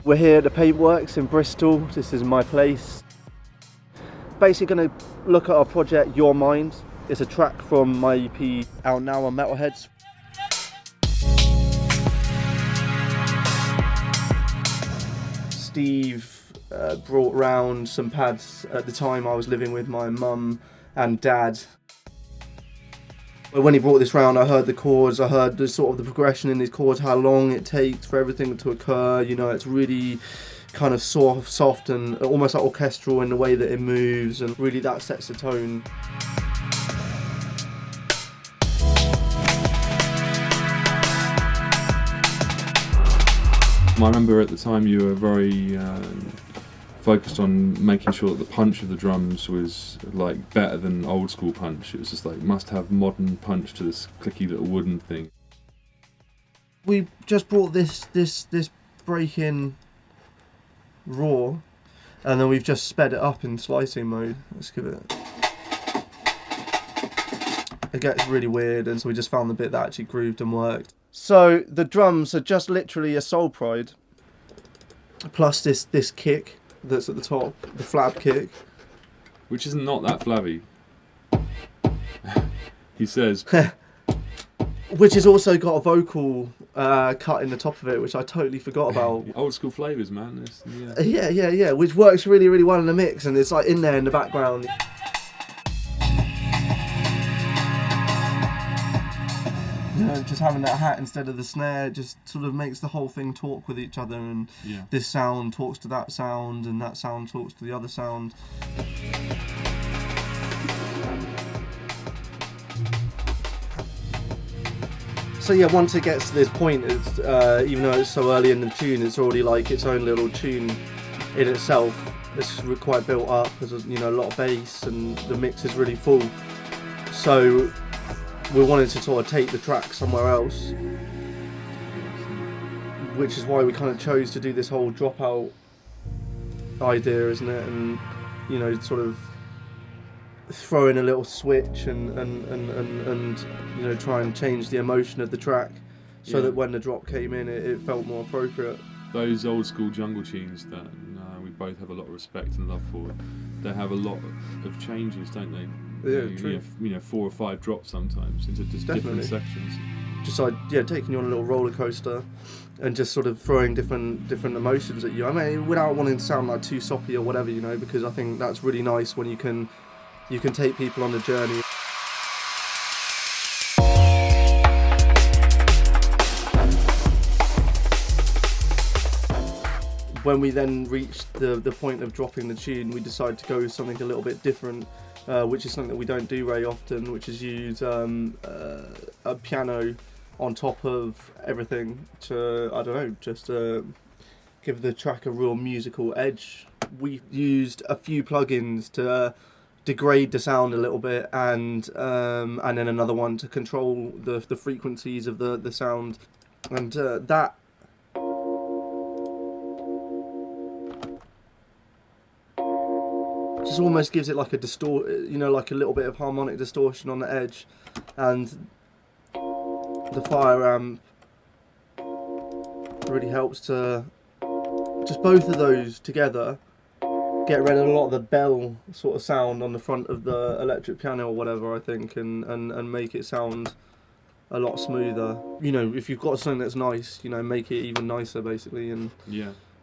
We're here at the Paintworks in Bristol. This is my place. Basically going to look at our project, Your Mind. It's a track from my EP out now on Metalheadz. Steve brought round some pads. At the time I was living with my mum and dad. When he brought this round, I heard the chords, I heard the sort of the progression in these chords, how long it takes for everything to occur. You know, it's really kind of soft and almost like orchestral in the way that it moves, and really that sets the tone. I remember at the time you were very focused on making sure that the punch of the drums was like better than old school punch. It was just like must have modern punch to this clicky little wooden thing. We just brought this break in raw, and then we've just sped it up in slicing mode. Let's give it. It gets really weird, and so we just found the bit that actually grooved and worked. So the drums are just literally a Soul Pride, plus this kick that's at the top, the flab kick. Which is not that flabby. He says. Which has also got a vocal cut in the top of it, which I totally forgot about. Old school flavours, man. Yeah, which works really, really well in the mix, and it's like in there in the background. You know, just having that hat instead of the snare just sort of makes the whole thing talk with each other, and this sound talks to that sound, and that sound talks to the other sound. So yeah, once it gets to this point, it's, even though it's so early in the tune, it's already like its own little tune in itself. It's quite built up, there's, you know, a lot of bass, and the mix is really full. So we wanted to sort of take the track somewhere else, which is why we kind of chose to do this whole dropout idea, isn't it? And, you know, sort of throw in a little switch and you know, try and change the emotion of the track so that when the drop came in, it felt more appropriate. Those old school jungle tunes that we both have a lot of respect and love for, they have a lot of changes, don't they? Yeah, true. You know, 4 or 5 drops sometimes into just different sections. Just like, yeah, taking you on a little roller coaster and just sort of throwing different emotions at you. I mean, without wanting to sound like too soppy or whatever, you know, because I think that's really nice when you can take people on the journey. When we then reached the point of dropping the tune, we decided to go with something a little bit different, which is something that we don't do very often, which is use a piano on top of everything to, I don't know, just give the track a real musical edge. We used a few plugins to degrade the sound a little bit, and then another one to control the frequencies of the sound, and that just almost gives it like a like a little bit of harmonic distortion on the edge, and the fire amp really helps to just both of those together get rid of a lot of the bell sort of sound on the front of the electric piano or whatever, I think, and make it sound a lot smoother. You know, if you've got something that's nice, you know, make it even nicer basically, and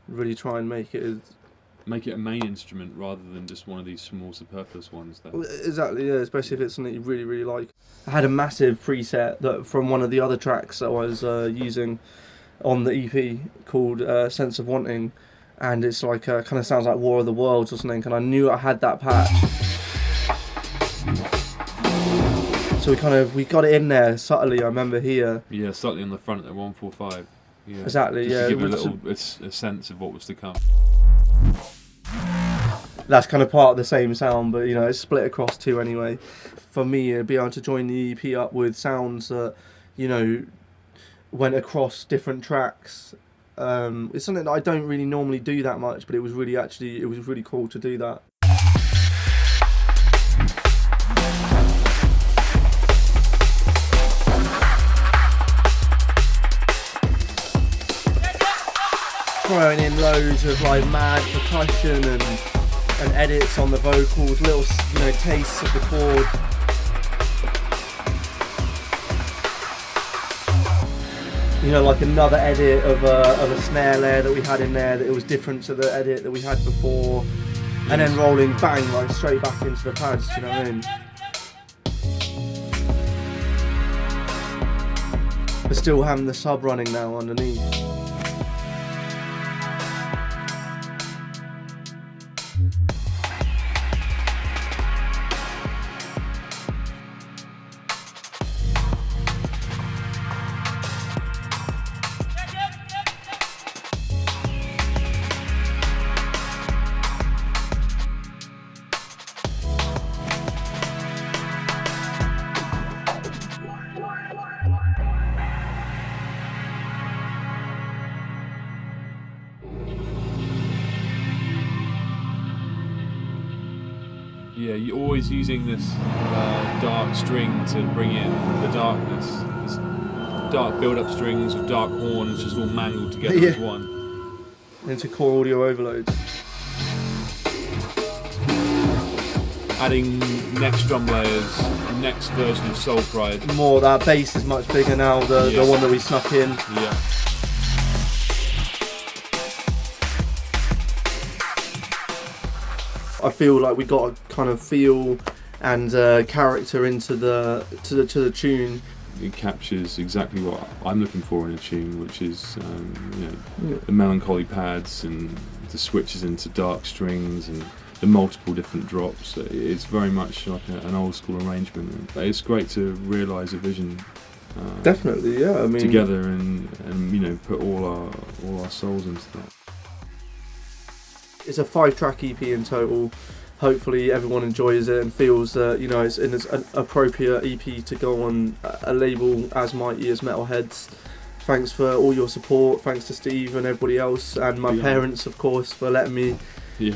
really try and make it a main instrument rather than just one of these small superfluous ones. Exactly, yeah, especially if it's something you really, really like. I had a massive preset that from one of the other tracks that I was using on the EP called Sense of Wanting, and it's like kind of sounds like War of the Worlds or something, and I knew I had that patch. So we got it in there subtly, I remember here. Yeah, subtly on the front at 145. Yeah. Exactly, just yeah. To give a sense of what was to come. That's kind of part of the same sound, but you know, it's split across 2 anyway. For me, be able to join the EP up with sounds that, you know, went across different tracks. It's something that I don't really normally do that much, but it was really cool to do that. Throwing in loads loads of like mad percussion and edits on the vocals, little tastes of the chord. Like another edit of a snare layer that we had in there that it was different to the edit that we had before, and then rolling bang like straight back into the pads. Do you know what I mean? We're still having the sub running now underneath. Yeah, you're always using this dark string to bring in the darkness. This dark build-up strings with dark horns just all mangled together as one. Into core audio overloads. Adding next drum layers, next version of Soul Pride. More, that bass is much bigger now, the one that we snuck in. Yeah. I feel like we got a kind of feel and character into the tune. It captures exactly what I'm looking for in a tune, which is the melancholy pads and the switches into dark strings and the multiple different drops. It's very much like an old school arrangement. It's great to realise a vision. Definitely, yeah. I mean, together and put all our souls into that. It's a 5-track EP in total. Hopefully everyone enjoys it and feels that it's an appropriate EP to go on a label as mighty as Metalheadz. Thanks for all your support. Thanks to Steve and everybody else, and my parents, of course, for letting me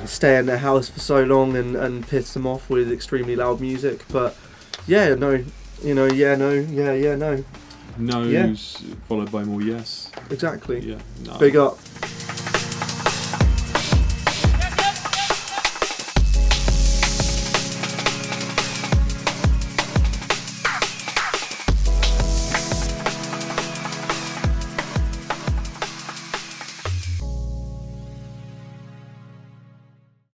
stay in their house for so long and piss them off with extremely loud music. But no. No's Yeah. followed by more yes. Exactly. Yeah. No. Big up.